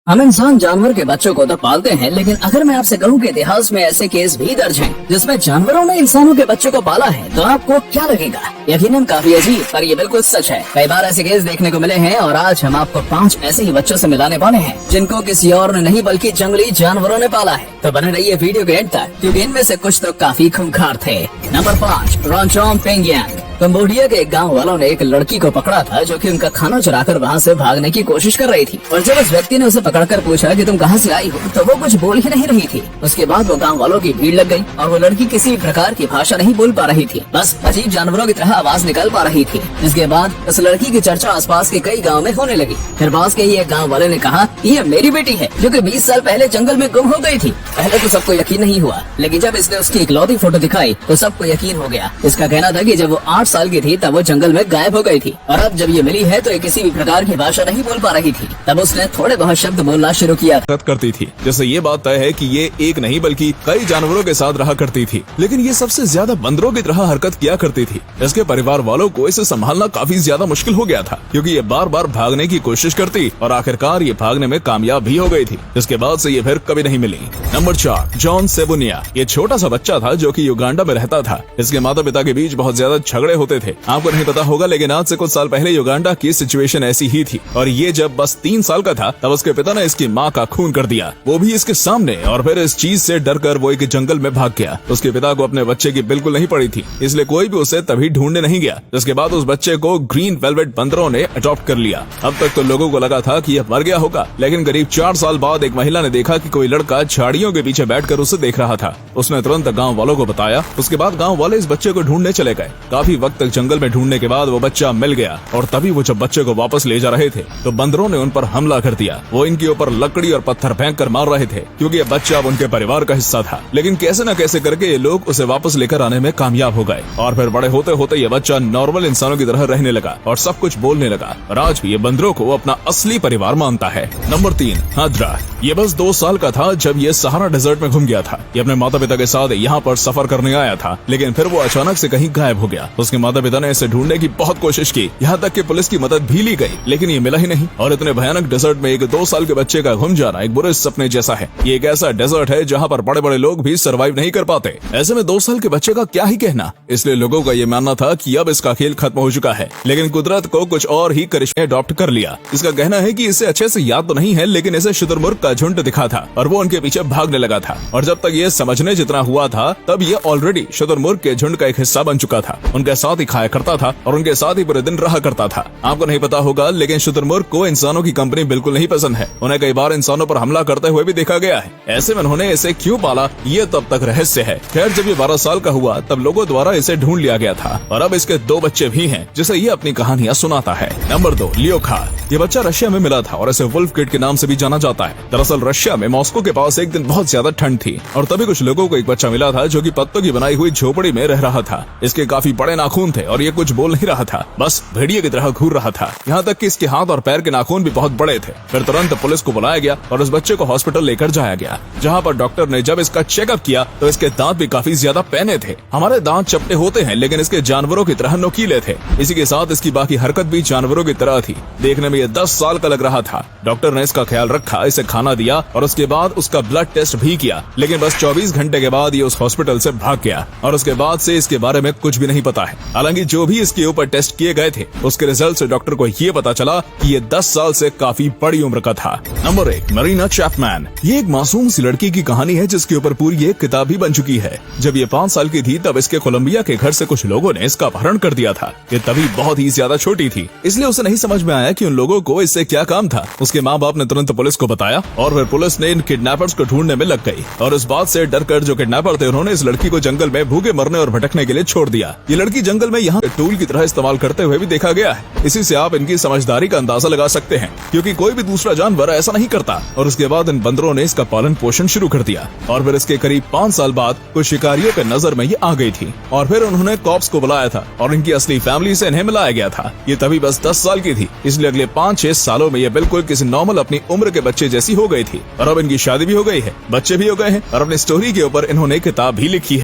हम इंसान जानवर के बच्चों को तो पालते हैं, लेकिन अगर मैं आपसे कहूँ कि इतिहास में ऐसे केस भी दर्ज हैं जिसमें जानवरों ने इंसानों के बच्चों को पाला है, तो आपको क्या लगेगा? यकीनन काफी अजीब, पर ये बिल्कुल सच है। कई बार ऐसे केस देखने को मिले हैं और आज हम आपको 5 ऐसे ही बच्चों से मिलाने वाले हैं जिनको किसी और ने नहीं बल्कि जंगली जानवरों ने पाला है। तो बने रहिए वीडियो के एंड तक, क्योंकि इनमें से कुछ तो काफी खूंखार थे। नंबर 5, रोंगचोंग पेंगियांग। कंबोडिया के एक गांव वालों ने एक लड़की को पकड़ा था जो कि उनका खाना चुराकर वहां से भागने की कोशिश कर रही थी। और जब उस व्यक्ति ने उसे पकड़कर पूछा कि तुम कहां से आई हो, तो वो कुछ बोल ही नहीं रही थी। उसके बाद वो गांव वालों की भीड़ लग गई और वो लड़की किसी भी प्रकार की भाषा नहीं बोल पा रही थी, बस अजीब जानवरों की तरह आवाज निकल पा रही थी। जिसके बाद उस लड़की की चर्चा आसपास के कई गाँव में होने लगी। फिर पास के ही एक गाँव वाले ने कहा, ये मेरी बेटी है जो कि 20 साल पहले जंगल में गुम हो गई थी। पहले तो सबको यकीन नहीं हुआ, लेकिन जब इसने उसकी इकलौती फोटो दिखाई तो सबको यकीन हो गया। इसका कहना था कि जब वो 8 साल की थी तब वो जंगल में गायब हो गई थी और अब जब ये मिली है तो ये किसी भी प्रकार की भाषा नहीं बोल पा रही थी। तब उसने थोड़े बहुत शब्द बोलना शुरू किया करती थी। जैसे ये बात तय है कि ये एक नहीं बल्कि कई जानवरों के साथ रहा करती थी, लेकिन ये सबसे ज्यादा बंदरों की तरह हरकत किया करती थी। इसके परिवार वालों को इसे संभालना काफी ज्यादा मुश्किल हो गया था, क्योंकि ये बार बार भागने की कोशिश करती और आखिरकार ये भागने में कामयाब भी हो गई थी। इसके बाद से ये फिर कभी नहीं मिली। Number 4, John सेबुनिया। ये छोटा सा बच्चा था जो कि युगांडा में रहता था। इसके माता पिता के बीच बहुत ज्यादा झगड़े होते थे। आपको नहीं पता होगा, लेकिन आज से कुछ साल पहले युगांडा की सिचुएशन ऐसी ही थी और ये जब बस 3 साल का था तब उसके पिता ने इसकी माँ का खून कर दिया, वो भी इसके सामने। और फिर इस चीज से डरकर वो एक जंगल में भाग गया। उसके पिता को अपने बच्चे की बिल्कुल नहीं पड़ी थी, इसलिए कोई भी उसे तभी ढूंढने नहीं गया। जिसके बाद उस बच्चे को ग्रीन वेलवेट बंदरों ने अडॉप्ट कर लिया। अब तक तो लोगों को लगा था कि यह मर गया होगा, लेकिन करीब 4 साल बाद एक महिला ने देखा कि कोई लड़का झाड़ियों के पीछे बैठकर उसे देख रहा था। उसने तुरंत गाँव वालों को बताया। उसके बाद गाँव वाले इस बच्चे को ढूंढने चले गए। काफी वक्त तक जंगल में ढूंढने के बाद वो बच्चा मिल गया और तभी वो जब बच्चे को वापस ले जा रहे थे तो बंदरों ने उन पर हमला कर दिया। वो इनके ऊपर लकड़ी और पत्थर फेंक कर मार रहे थे, क्योंकि ये बच्चा अब उनके परिवार का हिस्सा था। लेकिन कैसे न कैसे करके ये लोग उसे वापस लेकर आने में कामयाब हो गए और फिर बड़े होते होते ये बच्चा नॉर्मल इंसानों की तरह रहने लगा और सब कुछ बोलने लगा और आज भी ये बंदरों को अपना असली परिवार मानता है। नंबर 3, हादरा। ये बस 2 साल का था जब ये सहारा डेजर्ट में घूम गया था। ये अपने माता पिता के साथ यहाँ पर सफर करने आया था, लेकिन फिर वो अचानक से कहीं गायब हो गया। उसके माता पिता ने इसे ढूंढने की बहुत कोशिश की, यहाँ तक कि पुलिस की मदद भी ली गई, लेकिन ये मिला ही नहीं। और इतने भयानक डेजर्ट में एक 2 साल के बच्चे का गुम जाना एक बुरे सपने जैसा है। ये एक ऐसा डेजर्ट है जहाँ पर बड़े बड़े लोग भी सरवाइव नहीं कर पाते। ऐसे में 2 साल के बच्चे का क्या ही कहना। इसलिए लोगों का ये मानना था कि अब इसका खेल खत्म हो चुका है, लेकिन कुदरत को कुछ और ही करिश्मे अडॉप्ट कर लिया। इसका कहना है कि इसे अच्छे से याद तो नहीं है, लेकिन इसे शुतुरमुर्ग का झुंड दिखा था और वो उनके पीछे भागने लगा था। और जब तक ये समझने जितना हुआ था तब ये ऑलरेडी शुतुरमुर्ग के झुंड का एक हिस्सा बन चुका था। उनके साथ ही खाया करता था और उनके साथ ही पूरे दिन रहा करता था। आपको नहीं पता होगा, लेकिन शुतुरमुर्ग को इंसानों की कंपनी बिल्कुल नहीं पसंद है। उन्हें कई बार इंसानों पर हमला करते हुए भी देखा गया है। ऐसे में उन्होंने इसे क्यों पाला ये तब तक रहस्य है। खैर, जब ये 12 साल का हुआ तब लोगों द्वारा इसे ढूंढ लिया गया था और अब इसके 2 बच्चे भी हैं जिसे ये अपनी कहानियां सुनाता है। नंबर 2, लियोखा। ये बच्चा रशिया में मिला था और इसे वुल्फ किड के नाम से भी जाना जाता है। दरअसल रशिया में मॉस्को के पास एक दिन बहुत ज्यादा ठंड थी और तभी कुछ लोगों को एक बच्चा मिला था जो कि पत्तों की बनाई हुई झोपड़ी में रह रहा था। इसके काफी बड़े नाखून थे और ये कुछ बोल नहीं रहा था, बस भेड़िए की तरह घूर रहा था। यहाँ तक कि इसके हाथ और पैर के नाखून भी बहुत बड़े थे। फिर तुरंत पुलिस को बुलाया गया और उस बच्चे को हॉस्पिटल लेकर जाया गया, जहाँ पर डॉक्टर ने जब इसका चेकअप किया तो इसके दांत भी काफी ज्यादा पैने थे। हमारे दांत चपटे होते हैं, लेकिन इसके जानवरों की तरह नुकीले थे। इसी के साथ इसकी बाकी हरकत भी जानवरों की तरह थी। देखने में ये 10 साल का लग रहा था। डॉक्टर ने इसका ख्याल रखा, इसे खाना दिया और उसके बाद उसका ब्लड टेस्ट भी किया, लेकिन बस 24 घंटे के बाद ये उस हॉस्पिटल से भाग गया और उसके बाद से इसके बारे में कुछ भी नहीं पता है। हालांकि जो भी इसके ऊपर टेस्ट किए गए थे उसके रिजल्ट से डॉक्टर को ये पता चला कि ये 10 साल से काफी बड़ी उम्र का था। Number 1, Marina Chapman. ये एक मासूम सी लड़की की कहानी है जिसके ऊपर पूरी एक किताब भी बन चुकी है। जब ये 5 साल की थी तब इसके कोलंबिया के घर से कुछ लोगों ने इसका अपहरण कर दिया था। ये तभी बहुत ही ज्यादा छोटी थी, इसलिए उसे नहीं समझ में आया कि उन लोगों को इससे क्या काम था। उसके माँ बाप ने तुरंत पुलिस को बताया और फिर पुलिस ने इन किडनैपर्स को ढूंढने में लग गई और इस बात से डरकर जो किडनैपर थे उन्होंने इस लड़की को जंगल में भूखे मरने और भटकने के लिए छोड़ दिया। ये लड़की जंगल में यहाँ टूल की तरह इस्तेमाल करते हुए भी देखा गया है। इसी से आप इनकी समझदारी का अंदाजा लगा सकते हैं, क्योंकि कोई भी दूसरा जानवर ऐसा नहीं करता। और उसके बाद इन बंदरों ने इसका पालन पोषण शुरू कर दिया और फिर इसके करीब 5 साल बाद कुछ शिकारियों के नजर में ये आ गई थी और फिर उन्होंने कॉप्स को बुलाया था और इनकी असली फैमिली से इन्हें मिलाया गया था। ये तभी बस 10 साल की थी, इसलिए अगले 5-6 सालों में ये बिल्कुल किसी नॉर्मल अपनी उम्र के बच्चे जैसी हो गई थी और अब इनकी शादी भी हो गई है, बच्चे भी हो गए हैं और अपनी स्टोरी के ऊपर इन्होंने किताब भी लिखी है।